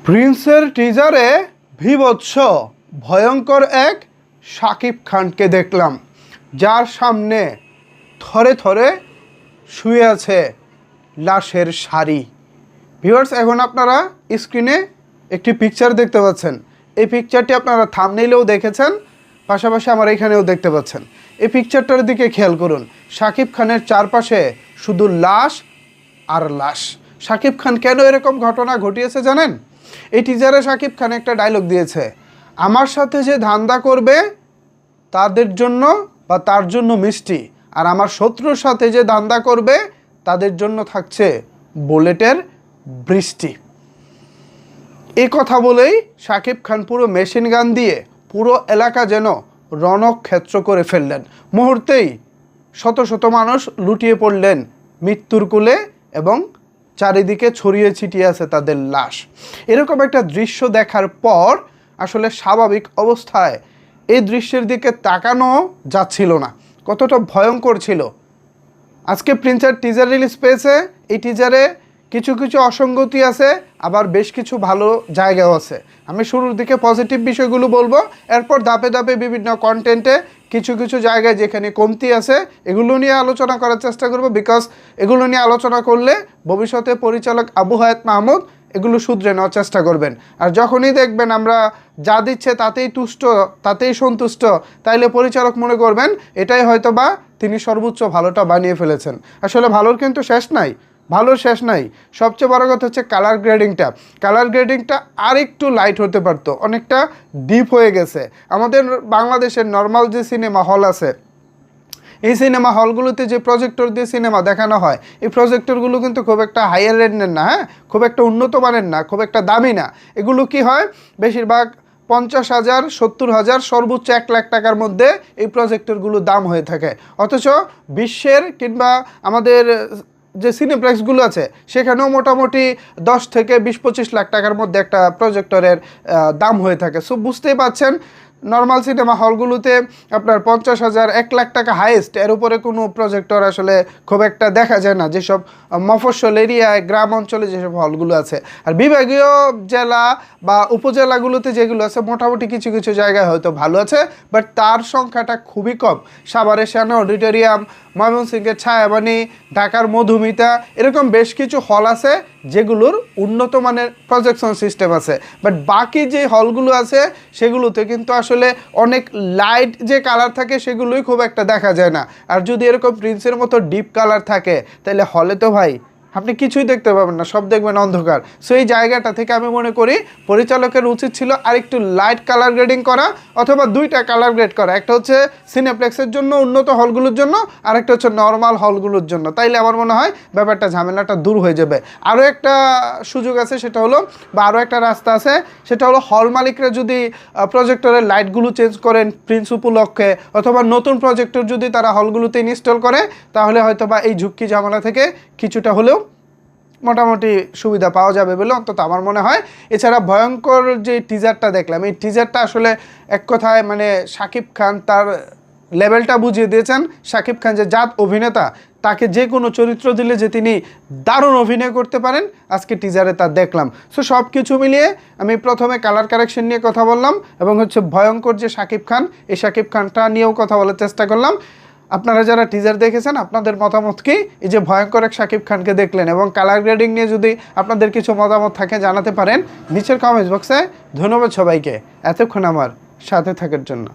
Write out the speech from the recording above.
প্রিন্সের টিজারে বীভৎস ভয়ঙ্কর এক শাকিব খানকে দেখলাম, যার সামনে থরে থরে শুয়ে আছে লাশের সারি। ভিউয়ার্স, এখন আপনারা স্ক্রিনে একটি পিকচার দেখতে পাচ্ছেন। এই পিকচারটি আপনারা থাম্বনেইলেও দেখেছেন, পাশাপাশি আমার এখানেও দেখতে পাচ্ছেন। এই পিকচারটার দিকে খেয়াল করুন। শাকিব খানের চারপাশে শুধু লাশ আর লাশ। শাকিব খান কেন এরকম ঘটনা ঘটিয়েছে জানেন? এই টিজারে শাকিব খান একটা ডায়লগ দিয়েছে, আমার সাথে যে ধান্দা করবে তাদের জন্য বা তার জন্য মিষ্টি, আর আমার শত্রুর সাথে যে ধান্দা করবে তাদের জন্য থাকছে বুলেটের বৃষ্টি। এই কথা বলেই শাকিব খান পুরো মেশিন গান দিয়ে পুরো এলাকা যেন রণক্ষেত্র করে ফেললেন। মুহূর্তেই শত শত মানুষ লুটিয়ে পড়লেন মৃত্যুর কোলে এবং চারিদিকে ছড়িয়ে ছিটিয়ে আছে তাদের লাশ। এরকম একটা দৃশ্য দেখার পর আসলে স্বাভাবিক অবস্থায় এই দৃশ্যের দিকে তাকানো যাচ্ছিল না, কতটা ভয়ঙ্কর ছিল। আজকে প্রিন্সের টিজার রিলিজ পেয়েছে। এই টিজারে কিছু কিছু অসঙ্গতি আছে, আবার বেশ কিছু ভালো জায়গাও আছে। আমি শুরুর দিকে পজিটিভ বিষয়গুলো বলবো, এরপর ধাপে ধাপে বিভিন্ন কন্টেন্টে কিছু কিছু জায়গায় যেখানে কমতি আছে এগুলো নিয়ে আলোচনা করার চেষ্টা করব। বিকজ এগুলো নিয়ে আলোচনা করলে ভবিষ্যতে পরিচালক আবু হায়াত মাহমুদ এগুলো শুধরে নেওয়ার চেষ্টা করবেন। আর যখনই দেখবেন আমরা যা দিচ্ছে তাতেই তুষ্ট, তাতেই সন্তুষ্ট, তাইলে পরিচালক মনে করবেন এটাই হয়তো বা তিনি সর্বোচ্চ ভালোটা বানিয়ে ফেলেছেন। আসলে ভালোর কিন্তু শেষ নাই, ভালোর শেষ নাই। সবচেয়ে বড় কথা হচ্ছে কালার গ্রেডিংটা আর একটু লাইট হতে পারতো, অনেকটা ডিপ হয়ে গেছে। আমাদের বাংলাদেশের নর্মাল যে সিনেমা হল আছে, এই সিনেমা হলগুলোতে যে প্রজেক্টর দিয়ে সিনেমা দেখানো হয়, এই প্রজেক্টরগুলো কিন্তু খুব একটা হাইয়ার রেন্ডের না, হ্যাঁ, খুব একটা উন্নত মানের না, খুব একটা দামি না। এগুলো কি হয়, বেশিরভাগ 50,000, 70,000, সর্বোচ্চ 1 লাখ টাকার মধ্যে এই প্রজেক্টরগুলো দাম হয়ে থাকে। অথচ বিশ্বের কিংবা আমাদের যে সিনেপ্লেক্সগুলো আছে সেখানেও মোটামুটি 10 থেকে 20-25 লাখ টাকার মধ্যে একটা প্রজেক্টরের দাম হয়ে থাকে। সো বুঝতেই পাচ্ছেন নর্মাল সিনেমা হলগুলোতে আপনার 50,000, 1 লাখ টাকা হাইয়েস্ট, এর উপরে কোনো প্রজেক্টর আসলে খুব একটা দেখা যায় না যেসব মফস্বল এরিয়ায়, গ্রাম অঞ্চলে যেসব হলগুলো আছে। আর বিভাগীয় জেলা বা উপজেলাগুলোতে যেগুলো আছে মোটামুটি কিছু কিছু জায়গায় হয়তো ভালো আছে, বাট তার সংখ্যাটা খুবই কম। সাভারের শান অডিটোরিয়াম, ময়মনসিংহের ছায়াবাণী, ঢাকার মধুমিতা, এরকম বেশ কিছু হল আছে যেগুলোর উন্নত মানের প্রজেকশন সিস্টেম আছে। বাট বাকি যে হলগুলো আছে সেগুলোতে কিন্তু আসলে অনেক লাইট যে কালার থাকে সেগুলোই খুব একটা দেখা যায় না। আর যদি এরকম প্রিন্সের মতো ডিপ কালার থাকে তাহলে হলে তো ভাই আপনি কিছুই দেখতে পাবেন না, সব দেখবেন অন্ধকার। সো এই জায়গাটা থেকে আমি মনে করি পরিচালকের উচিত ছিল আরেকটু লাইট কালার গ্রেডিং করা, অথবা দুইটা কালার গ্রেড করা। একটা হচ্ছে সিনেপ্লেক্সের জন্য, উন্নত হলগুলোর জন্য, আরেকটা হচ্ছে নর্মাল হলগুলোর জন্য। তাইলে আমার মনে হয় ব্যাপারটা, ঝামেলাটা দূর হয়ে যাবে। আরও একটা সুযোগ আছে, সেটা হলো, বা আরও একটা রাস্তা আছে, সেটা হলো হল মালিকরা যদি প্রজেক্টরের লাইটগুলো চেঞ্জ করেন প্রিন্স উপলক্ষে, অথবা নতুন প্রজেক্টর যদি তারা হলগুলোতে ইনস্টল করে, তাহলে হয়তো বা এই ঝুঁকি ঝামেলা থেকে কিছুটা হলেও মোটামুটি সুবিধা পাওয়া যাবে বলে অন্তত আমার মনে হয়। এছাড়া ভয়ঙ্কর যে টিজারটা দেখলাম, এই টিজারটা আসলে এক কথায় মানে শাকিব খান তার লেভেলটা বুঝিয়ে দিয়েছেন। শাকিব খান যে জাত অভিনেতা, তাকে যে কোনো চরিত্র দিলে যে তিনি দারুণ অভিনয় করতে পারেন, আজকে টিজারে তা দেখলাম। সো সব কিছু মিলিয়ে আমি প্রথমে কালার কারেকশন নিয়ে কথা বললাম, এবং হচ্ছে ভয়ঙ্কর যে শাকিব খান, এই শাকিব খানটা নিয়েও কথা বলার চেষ্টা করলাম। আপনারা যারা টিজার দেখেছেন আপনাদের মতামত কি? এই যে ভয়ঙ্কর এক শাকিব খানকে দেখলেন, এবং কালার গ্রেডিং নিয়ে যদি আপনাদের কিছু মতামত থাকে জানাতে পারেন নিচের কমেন্টস বক্সে। ধন্যবাদ সবাইকে এতক্ষণ আমার সাথে থাকার জন্য।